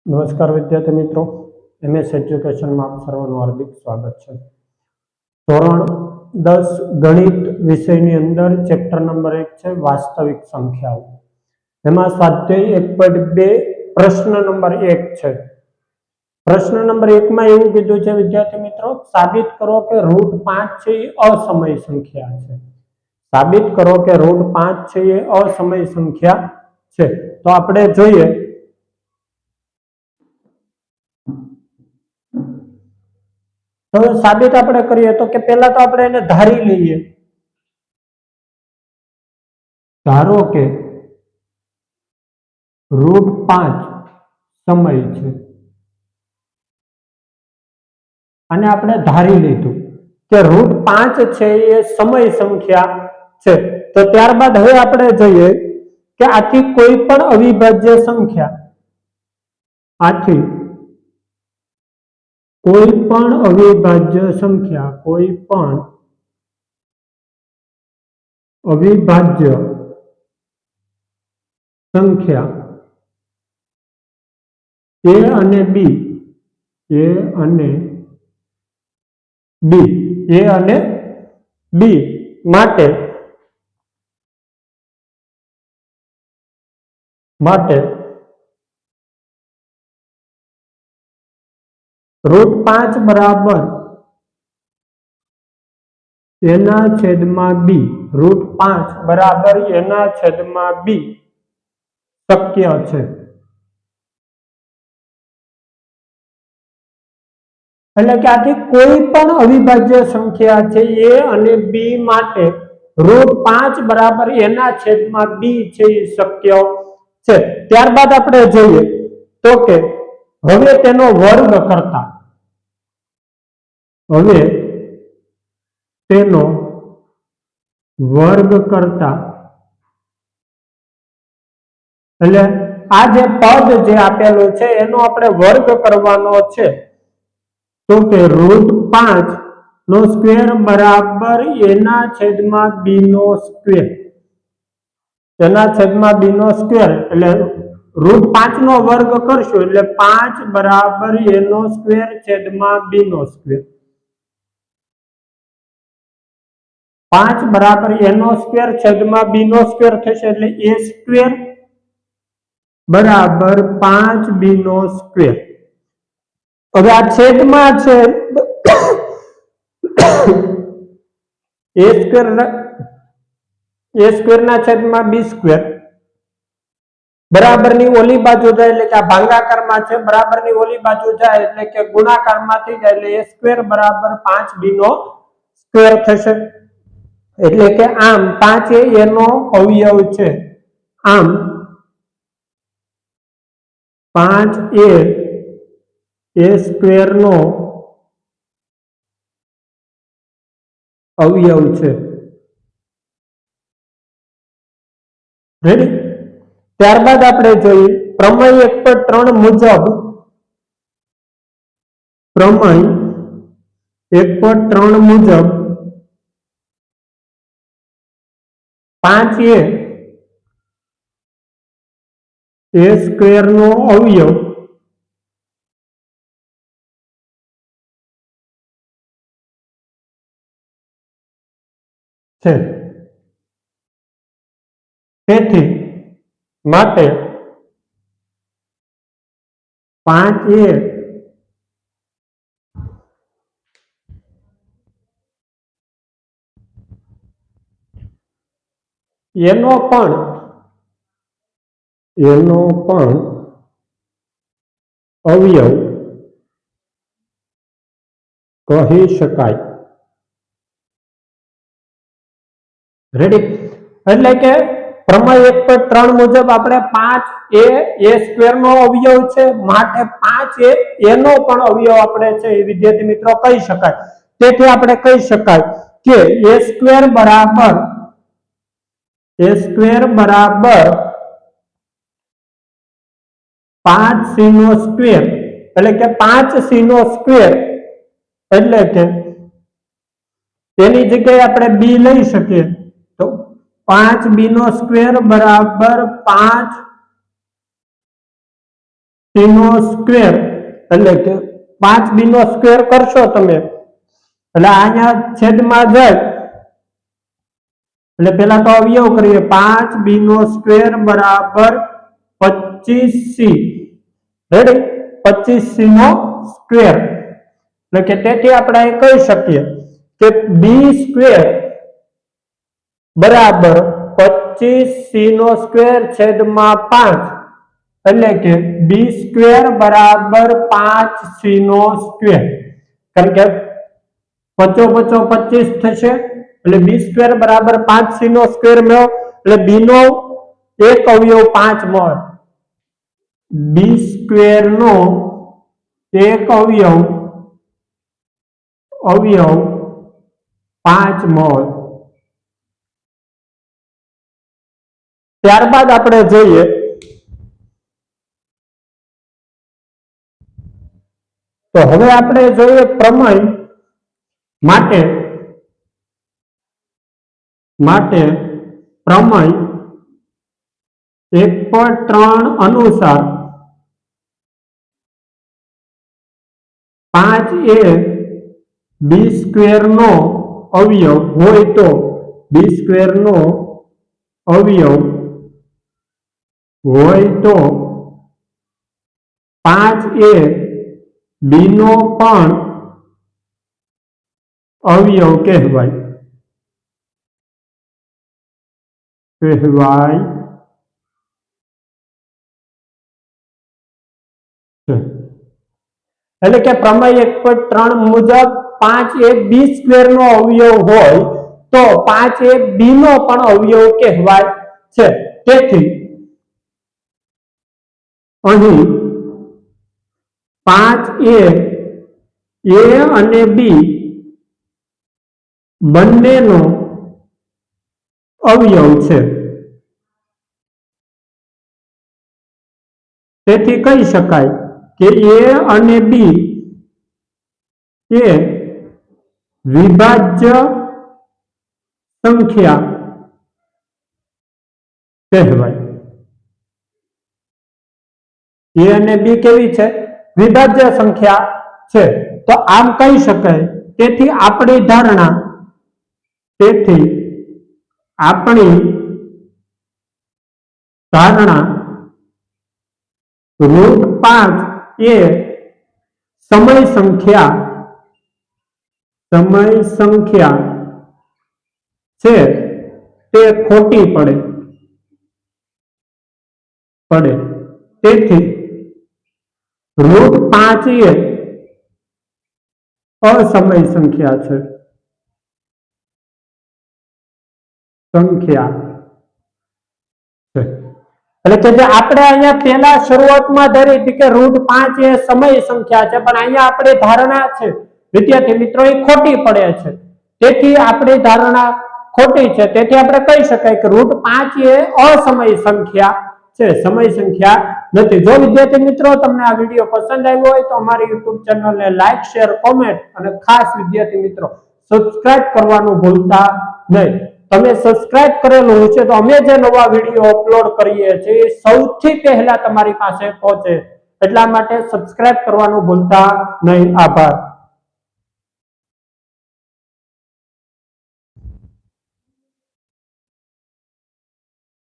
નમસ્કાર વિદ્યાર્થી મિત્રો, MS એજ્યુકેશનમાં આપ સર્વનું હાર્દિક સ્વાગત છે. ધોરણ 10 ગણિત વિષયની અંદર ચેપ્ટર નંબર 1 છે વાસ્તવિક સંખ્યાઓ. એમાં સ્વાધ્યાય 1.2 પ્રશ્ન નંબર 1 છે. પ્રશ્ન નંબર 1 માં એવું કીધું છે વિદ્યાર્થી મિત્રો, સાબિત કરો કે √5 છે એ અસમય સંખ્યા છે. સાબિત કરો કે √5 છે એ અસમય સંખ્યા છે. તો આપણે જોઈએ તો સાબિત આપણે કરીએ તો કે પહેલા તો આપણે એને ધારી લઈએ. ધારો કે √5 સમય છે અને આપણે ધારી લીધું કે √5 છે એ સમય સંખ્યા છે. તો ત્યારબાદ હવે આપણે જોઈએ કે આથી કોઈ પણ અવિભાજ્ય સંખ્યા, આથી કોઈ પણ અવિભાજ્ય સંખ્યા, કોઈ પણ અવિભાજ્ય સંખ્યા A અને B, A અને B, A અને B માટે √5 બરાબર એના છેદમાં B, √5 બરાબર એના છેદમાં B શક્ય છે. એટલે કે આથી કોઈ પણ અવિભાજ્ય સંખ્યા છે A અને B માટે √5 બરાબર એના છેદમાં B છે એ શક્ય છે. ત્યારબાદ આપણે જોઈએ તો કે હવે તેનો વર્ગ કરતા, હવે તેનો વર્ગ કરતા, એટલે આ જે પદ જે આપેલું છે એનો આપણે વર્ગ કરવાનો છે. તો કે √5 નો સ્ક્વેર બરાબર એના છેદમાં B નો સ્ક્વેર, એના છેદમાં B નો સ્ક્વેર એટલે √5 નો વર્ગ કરશું એટલે 5 બરાબર એનો સ્ક્વેર છેદમાં B નો સ્ક્વેર, 5 બરાબર એનો સ્ક્વેર છેદમાં B નો સ્ક્વેર થશે એટલે A સ્ક્વેર બરાબર 5B નો સ્ક્વેર. હવે આ છેદમાં છે A સ્ક્વેર ના છેદમાં B સ્ક્વેર બરાબરની ઓલી બાજુ જાય એટલે કે આ ભાગાકારમાં છે, બરાબરની ઓલી બાજુ જાય એટલે કે ગુણાકારમાં થઈ જાય એટલે A સ્ક્વેર બરાબર 5B નો સ્ક્વેર થશે. એટલે કે આમ 5 એ એનો અવયવ છે, આમ 5 એ A સ્ક્વેર નો અવયવ છે. રેડી? ત્યારબાદ આપણે જોઈએ પ્રમેય 1.3 મુજબ, પ્રમેય 1.3 મુજબ 5 એ A સ્ક્વેર નો અવયવ છે. તેથી માટે 5 એનો પણ અવયવ કહી શકાય. રેડી? એટલે કે પ્રમેય 1.3 મુજબ આપણે 5 એ સ્ક્વેર નો અવયવ છે, માટે 5 એનો પણ અવયવ આપણે છે એ વિદ્યાર્થી મિત્રો કહી શકાય. તેથી આપણે કહી શકાય કે A સ્ક્વેર બરાબર 5C નો સ્ક્વેર, એટલે કે 5C નો સ્ક્વેર એટલે કે તેની જગ્યાએ આપણે B લઈ શકીએ તો 5B નો સ્ક્વેર બરાબર 5 c નો સ્ક્વેર એટલે કે 5b નો સ્ક્વેર કરશો તમે એટલે અહીંયા છેદમાં જાય એટલે પેલા તો અવયવ કરીએ 5b નો સ્ક્વેર બરાબર 25c રેડી 25c નો સ્ક્વેર એટલે કે તેથી આપણે અહીં કહી શકીએ કે b સ્ક્વેર બરાબર 25c નો સ્ક્વેર છેદમાં 5 એટલે કે b સ્ક્વેર બરાબર 5c નો સ્ક્વેર કારણ કે 25 25 થશે એટલે b સ્ક્વેર બરાબર 5c નો સ્ક્વેર મળ્યો એટલે b નો એક અવયવ 5 મળે b સ્ક્વેર નો એક અવયવ 5 મોલ ત્યારબાદ આપણે જોઈએ તો હવે આપણે જોઈએ પ્રમેય માટે પ્રમેય 1.3 અનુસાર 5a b સ્ક્વેર નો અવયવ હોય તો b સ્ક્વેર નો અવયવ હોય તો 5a b નો પણ અવયવ કહેવાય એટલે કે પ્રમેય 1.3 મુજબ 5a b સ્ક્વેર નો અવયવ હોય તો 5a b નો પણ અવયવ કહેવાય છે તેથી અહીં 5a અને b બંનેનો અવયવ છે તેથી કહી શકાય કે a અને b એ વિભાજ્ય સંખ્યા કહેવાય a અને b કેવી છે વિભાજ્ય સંખ્યા છે તો આમ કહી શકાય તેથી આપણી ધારણા √5 એ સમય સંખ્યા છે તે ખોટી પડે તેથી √5 એ અસમય સંખ્યા છે એટલે કે જે આપણે અહીંયા પહેલા શરૂઆતમાં ધરી હતી કે √5 એ સમય સંખ્યા છે પણ અહીંયા આપણે ધારણા છે વિદ્યાર્થી મિત્રો એ ખોટી પડે છે તેથી આપણી ધારણા ખોટી છે તેથી આપણે કહી શકાય કે √5 એ અસમય સંખ્યા છે સમય સંખ્યા નથી જો વિદ્યાર્થી મિત્રો તમને આ વિડિયો પસંદ આવ્યો હોય તો અમારી YouTube ચેનલને લાઈક શેર કોમેન્ટ અને ખાસ વિદ્યાર્થી મિત્રો સબસ્ક્રાઇબ કરવાનું ભૂલતા નહીં તમે સબસ્ક્રાઇબ કરેલું હશે તો અમે જે નવા વિડિયો અપલોડ કરીએ છીએ સૌથી પહેલા તમારી પાસે પહોંચે એટલા માટે સબસ્ક્રાઇબ કરવાનું ભૂલતા નહીં આભાર